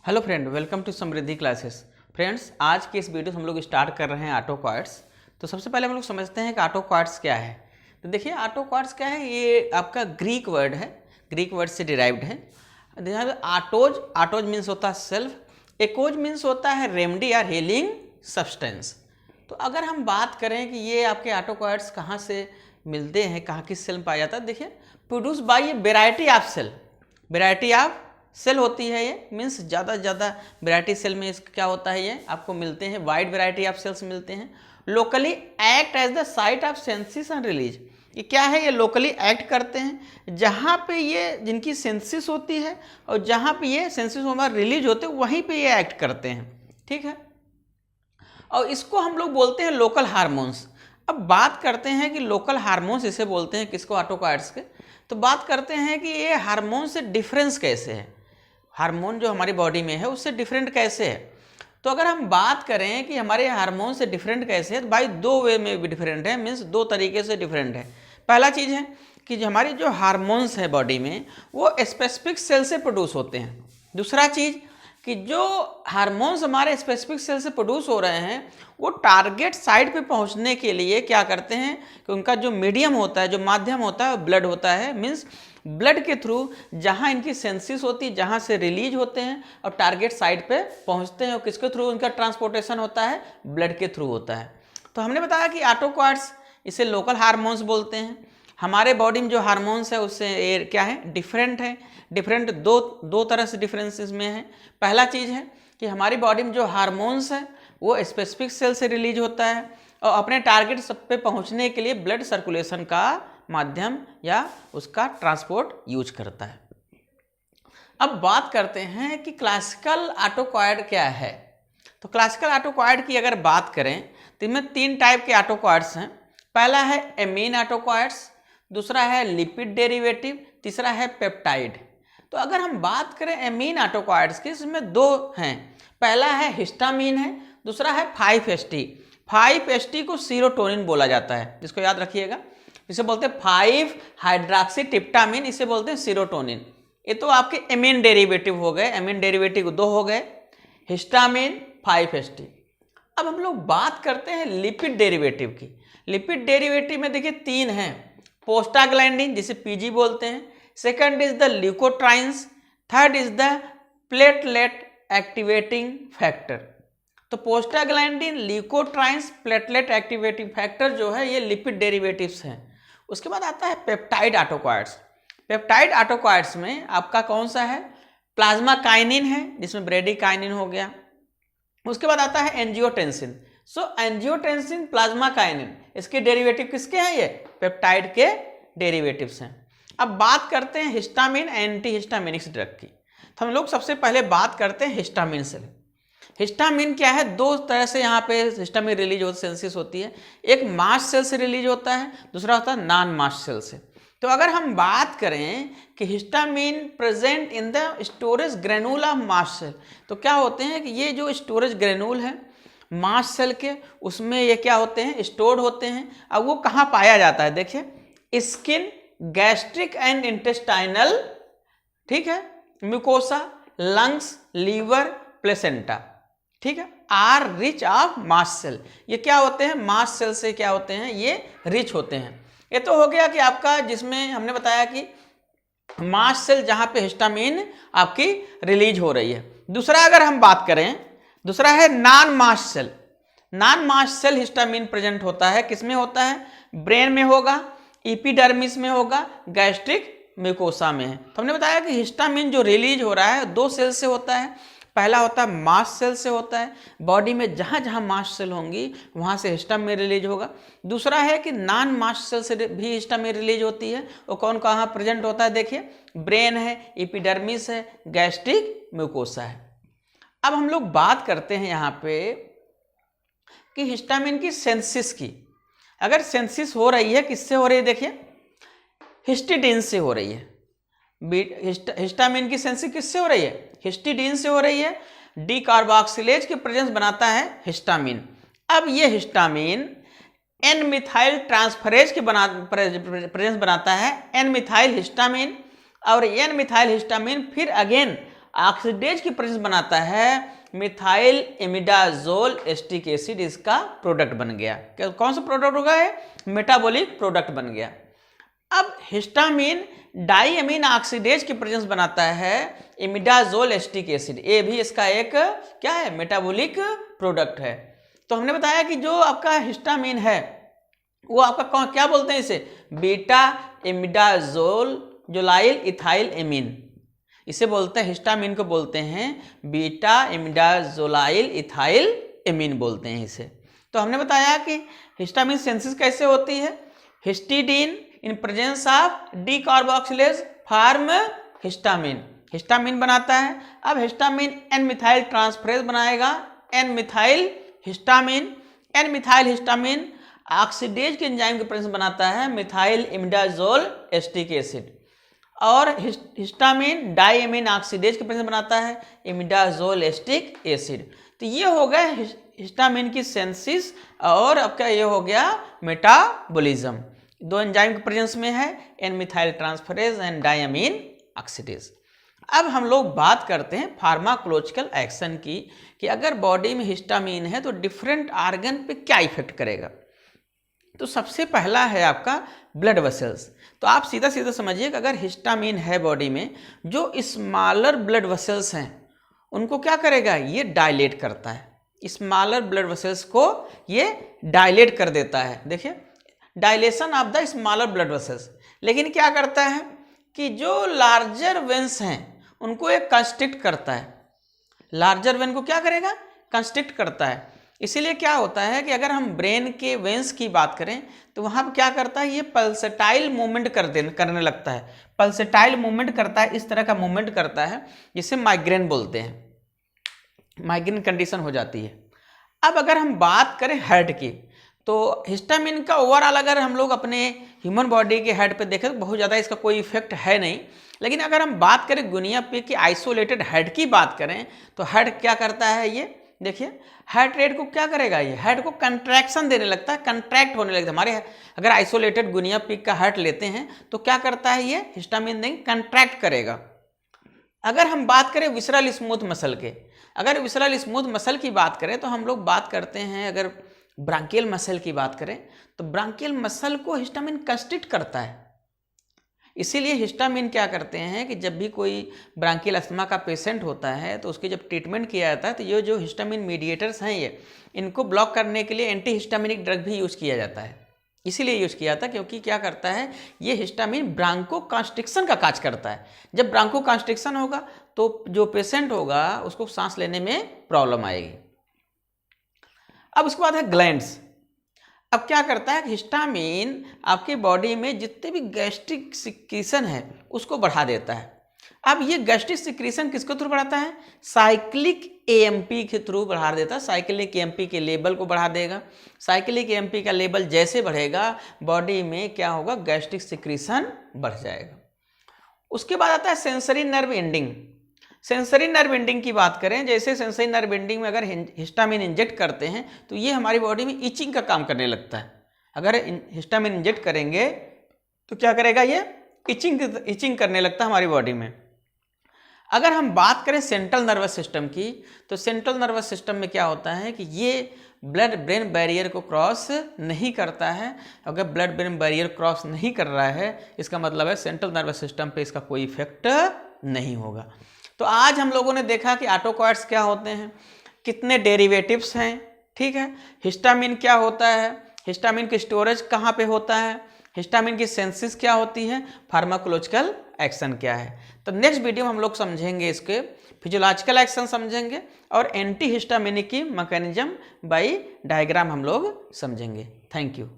Hello friend, welcome to Samriddhi classes. Friends, आज के इस वीडियो से हम लोग स्टार्ट कर रहे हैं ऑटोक्वाड्स। तो सबसे पहले हम लोग समझते हैं कि ऑटोक्वाड्स क्या है। तो देखिए, ऑटोक्वाड्स क्या है, ये आपका ग्रीक वर्ड है, ग्रीक वर्ड से डिराइव्ड है। यहाँ पे आटोज, आटोज मीन्स होता है सेल्फ, एकोज मीन्स होता है रेमेडी या हीलिंग सब्सटेंस। तो अगर हम बात करें कि ये आपके ऑटोक्वाड्स कहाँ से मिलते हैं, कहाँ किस सेल में पाया जाता है, देखिए प्रोड्यूस बाय ये variety of cell, variety of cell होती है। ये मीन्स ज़्यादा से ज़्यादा वेराइटी सेल में क्या होता है, ये आपको मिलते हैं, वाइड वेराइटी ऑफ सेल्स मिलते हैं। Locally act as the site of synthesis and release, ये क्या है, ये लोकली एक्ट करते हैं जहाँ पे ये जिनकी सेंसिस होती है और जहाँ पे ये सेंसिस हमारा रिलीज होते हैं वहीं पे ये एक्ट करते हैं, ठीक है। और इसको हम लोग बोलते हैं लोकल हार्मोन्स। अब बात करते हैं कि लोकल हार्मोन्स इसे बोलते हैं किसको, ऑटोक्वाड्स के। तो बात करते हैं कि ये हार्मोन से डिफरेंस कैसे है, हार्मोन जो हमारी बॉडी में है उससे डिफरेंट कैसे है। तो अगर हम बात करें कि हमारे हार्मोन से डिफरेंट कैसे है, तो भाई दो वे में भी डिफरेंट है, मीन्स दो तरीके से डिफरेंट है। पहला चीज़ है कि जो हमारी जो हार्मोन्स है बॉडी में वो स्पेसिफिक सेल से प्रोड्यूस होते हैं। दूसरा चीज़ कि जो हार्मोन्स हमारे स्पेसिफिक सेल से प्रोड्यूस हो रहे हैं वो टारगेट साइट पे पहुंचने के लिए क्या करते हैं कि उनका जो मीडियम होता है, जो माध्यम होता है, ब्लड होता है। मीन्स ब्लड के थ्रू जहां इनकी सेंसिस होती है, जहां से रिलीज होते हैं और टारगेट साइट पे पहुंचते हैं, और किसके थ्रू उनका ट्रांसपोर्टेशन होता है, ब्लड के थ्रू होता है। तो हमने बताया कि ऑटोक्वाड्स इसे लोकल हार्मोन्स बोलते हैं। हमारे बॉडी में जो हार्मोन्स है उससे ये क्या है, डिफरेंट है। डिफरेंट दो तरह से डिफरेंसेस में है। पहला चीज़ है कि हमारी बॉडी में जो हार्मोन्स है वो स्पेसिफिक सेल से रिलीज होता है और अपने टारगेट सब पे पहुंचने के लिए ब्लड सर्कुलेशन का माध्यम या उसका ट्रांसपोर्ट यूज करता है। अब बात करते हैं कि क्लासिकल ऑटोक्वाड क्या है। तो क्लासिकल ऑटोक्वाड की अगर बात करें तो इनमें तीन टाइप के ऑटोक्वाड्स हैं। पहला है एमीन ऑटोक्वाड्स, दूसरा है लिपिड डेरिवेटिव, तीसरा है पेप्टाइड। तो अगर हम बात करें एमीन ऑटोक्वाड्स की, इसमें दो हैं। पहला है हिस्टामीन है, दूसरा है 5-HT। 5-HT को सीरोटोनिन बोला जाता है, जिसको याद रखिएगा। इसे बोलते हैं 5-हाइड्रॉक्सीटिप्टामिन, इसे बोलते हैं सीरोटोनिन। ये तो आपके एमीन डेरिवेटिव हो गए, एमीन डेरिवेटिव दो हो गए, हिस्टामिन 5-HT। अब हम लोग बात करते हैं लिपिड डेरिवेटिव की। लिपिड डेरिवेटिव में देखिए तीन हैं। प्रोस्टाग्लैंडिन जिसे पीजी बोलते हैं, second is the leukotrienes, third is the platelet activating factor. तो prostaglandin, leukotrienes, platelet activating factor जो है ये लिपिड डेरिवेटिव्स हैं। उसके बाद आता है पेप्टाइड ऑटोक्वाड्स। पेप्टाइड ऑटोक्वाड्स में आपका कौन सा है, प्लाज्मा काइनिन है, जिसमें ब्रेडिकाइनिन हो गया। उसके बाद आता है एंजियोटेंसिन। सो एंजियोटेंसिन, प्लाज्मा काइनिन, इसके डेरिवेटिव किसके हैं, ये पेप्टाइड के डेरिवेटिव्स हैं। अब बात करते हैं हिस्टामिन एंटी हिस्टामिनिक्स ड्रग की। तो हम लोग सबसे पहले बात करते हैं हिस्टामिन से। हिस्टामिन क्या है, दो तरह से यहाँ पे हिस्टामिन रिलीज होती, सेंसिस होती है। एक मास्ट सेल से रिलीज होता है, दूसरा होता है नॉन मास्ट सेल से। तो अगर हम बात करें कि histamine present in the storage granule of mast cell, तो क्या होते हैं कि ये जो स्टोरेज ग्रेनुल है मास्ट सेल के, उसमें ये क्या होते हैं, स्टोर्ड होते हैं। अब वो कहाँ पाया जाता है, देखिए स्किन, गैस्ट्रिक एंड इंटेस्टाइनल, ठीक है, म्यूकोसा, लंग्स, लीवर, प्लेसेंटा, ठीक है, are rich of mast cell. ये क्या होते हैं, मास्ट सेल से क्या होते हैं, ये रिच होते हैं। ये तो हो गया कि आपका, जिसमें हमने बताया कि मास्ट सेल जहां पे हिस्टामिन आपकी रिलीज हो रही है। दूसरा अगर हम बात करें, दूसरा है non mast cell. Non mast cell histamine present होता है, किसमें होता है, ब्रेन में होगा, एपिडर्मिस में होगा, गैस्ट्रिक म्यूकोसा में है। तो हमने बताया कि हिस्टामिन जो रिलीज हो रहा है दो सेल से होता है। पहला होता है मास्ट सेल से होता है, बॉडी में जहाँ जहाँ मास्ट सेल होंगी वहाँ से हिस्टामिन रिलीज होगा। दूसरा है कि नॉन मास्ट सेल से भी हिस्टामिन रिलीज होती है। वो कौन कहाँ प्रेजेंट होता है, देखिए ब्रेन है, एपिडर्मिस है, गैस्ट्रिक म्यूकोसा है। अब हम लोग बात करते हैं यहाँ पे कि हिस्टामिन की सेंसिस की। अगर सेंसिस हो रही है, किससे हो रही है, देखिए हिस्टिडीन से हो रही है। हिस्टामिन की सेंसिस किससे हो रही है, हिस्टिडीन से हो रही है। डी कार्बोक्सिलेज की प्रेजेंस बनाता है हिस्टामिन। अब ये हिस्टामिन एन मिथाइल ट्रांसफरेज की प्रेजेंस बनाता है एन मिथाइल हिस्टामिन, और एन मिथाइल हिस्टामिन फिर अगेन ऑक्सीडेज की प्रेजेंस बनाता है मिथाइल इमिडाजोल एस्टिक एसिड, इसका प्रोडक्ट बन गया। कौन सा प्रोडक्ट होगा? है मेटाबॉलिक प्रोडक्ट बन गया। अब हिस्टामिन डाइअमीन ऑक्सीडेज की प्रेजेंस बनाता है इमिडाजोल एस्टिक एसिड, ये भी इसका एक क्या है? मेटाबॉलिक प्रोडक्ट है। तो हमने बताया कि जो आपका हिस्टामिन है वो आपका क्या बोलते हैं इसे? बीटा इमिडाजोल जोलाइल इथाइल एमीन, इसे बोलते हैं हिस्टामिन को बोलते हैं बीटा इमिडाजोलाइल इथाइल एमीन बोलते हैं इसे। तो हमने बताया कि हिस्टामिन सिंथेसिस कैसे होती है? Histidine in presence of D carboxylase form histamine, histamine बनाता है। अब हिस्टामिन एन मिथाइल ट्रांसफरेज बनाएगा N methyl histamine, N methyl histamine oxidase के एंजाइम के प्रेजेंस बनाता है मिथाइल इमिडाजोल एस्टिक एसिड, और हिस्टामिन डाइअमीन ऑक्सीडेज के प्रेजेंस बनाता है इमिडाजोल एस्टिक एसिड। तो ये हो गया हिस्टामिन की सिंथेसिस, और आपका ये हो गया मेटाबॉलिज्म। दो एंजाइम के प्रेजेंस में है N methyl transferase and diamine oxidase. अब हम लोग बात करते हैं फार्माकोलॉजिकल एक्शन की, कि अगर बॉडी में हिस्टामिन है तो डिफरेंट ऑर्गन पे क्या इफेक्ट करेगा। तो सबसे पहला है आपका ब्लड वेसल्स। तो आप सीधा सीधा समझिए कि अगर हिस्टामिन है बॉडी में, जो स्मॉलर ब्लड वेसल्स हैं उनको क्या करेगा? ये डायलेट करता है, स्मॉलर ब्लड वेसल्स को ये डायलेट कर देता है। देखिए dilation of the smaller blood vessels. लेकिन क्या करता है कि जो लार्जर वेन्स हैं उनको ये कंस्ट्रिक्ट करता है, लार्जर वेन को क्या करेगा? कंस्ट्रिक्ट करता है। इसीलिए क्या होता है कि अगर हम ब्रेन के वेन्स की बात करें तो वहाँ पर क्या करता है? ये पल्सेटाइल मूवमेंट करने लगता है, पल्सेटाइल मूवमेंट करता है, इस तरह का मूवमेंट करता है जिसे माइग्रेन बोलते हैं, माइग्रेन कंडीशन हो जाती है। अब अगर हम बात करें हार्ट की, तो हिस्टामिन का ओवरऑल अगर हम लोग अपने ह्यूमन बॉडी के हेड पे देखें तो बहुत ज़्यादा इसका कोई इफेक्ट है नहीं। लेकिन अगर हम बात करें गुनिया पे की आइसोलेटेड हेड की बात करें तो हेड क्या करता है? ये देखिए हार्ट रेट को क्या करेगा? ये हेड को कंट्रैक्शन देने लगता है, कंट्रैक्ट होने लगता है। हमारे अगर आइसोलेटेड गुनिया पिग का हार्ट लेते हैं तो क्या करता है? ये हिस्टामिन देंगे, कंट्रैक्ट करेगा। अगर हम बात करें विसरल स्मूथ मसल के, अगर विसरल स्मूथ मसल की बात करें तो हम लोग बात करते हैं, अगर ब्रांकियल मसल की बात करें तो ब्रांकियल मसल को हिस्टामिन कंस्ट्रिक्ट करता है। इसीलिए हिस्टामिन क्या करते हैं कि जब भी कोई ब्रांकियल अस्थमा का पेशेंट होता है तो उसकी जब ट्रीटमेंट किया जाता है तो ये जो हिस्टामिन मीडिएटर्स हैं ये इनको ब्लॉक करने के लिए एंटी हिस्टामिनिक ड्रग भी यूज़ किया जाता है। इसीलिए यूज़ किया जाता है क्योंकि क्या करता है, ये हिस्टामिन ब्रांको कॉन्स्ट्रिक्शन का काज करता है। जब ब्रांको कॉन्स्ट्रिक्शन होगा तो जो पेशेंट होगा उसको सांस लेने में प्रॉब्लम आएगी। अब उसके बाद है ग्लैंड्स। अब क्या करता है, हिस्टामिन आपकी बॉडी में जितने भी गैस्ट्रिक सिक्रीशन है उसको बढ़ा देता है। अब ये गैस्ट्रिक सिक्रीशन किसके थ्रू बढ़ाता है? साइक्लिक एएमपी के थ्रू बढ़ा देता है। साइक्लिक एएमपी के लेवल को बढ़ा देगा। साइक्लिक एएमपी का लेवल जैसे बढ़ेगा बॉडी में क्या होगा? गैस्ट्रिक सिक्रीशन बढ़ जाएगा। उसके बाद आता है sensory nerve ending. Sensory nerve ending की बात करें, जैसे सेंसरी नर्व एंडिंग में अगर हिस्टामिन इंजेक्ट करते हैं तो ये हमारी बॉडी में इचिंग का काम करने लगता है। अगर हिस्टामिन इंजेक्ट करेंगे तो क्या करेगा? ये इचिंग करने लगता है हमारी बॉडी में। अगर हम बात करें सेंट्रल नर्वस सिस्टम की, तो सेंट्रल नर्वस सिस्टम में क्या होता है कि ये ब्लड ब्रेन बैरियर को क्रॉस नहीं करता है। अगर ब्लड ब्रेन बैरियर क्रॉस नहीं कर रहा है इसका मतलब है सेंट्रल नर्वस सिस्टम पे इसका कोई इफेक्ट नहीं होगा। तो आज हम लोगों ने देखा कि ऑटोकॉइड्स क्या होते हैं, कितने डेरिवेटिव्स हैं, ठीक है। हिस्टामिन क्या होता है, हिस्टामिन की स्टोरेज कहाँ पे होता है, हिस्टामिन की सेंसिस क्या होती है, फार्माकोलॉजिकल एक्शन क्या है। तो नेक्स्ट वीडियो में हम लोग समझेंगे इसके फिजियोलॉजिकल एक्शन समझेंगे और एंटी हिस्टामिनिक की मैकेनिज्म बाय डायग्राम हम लोग समझेंगे। Thank you.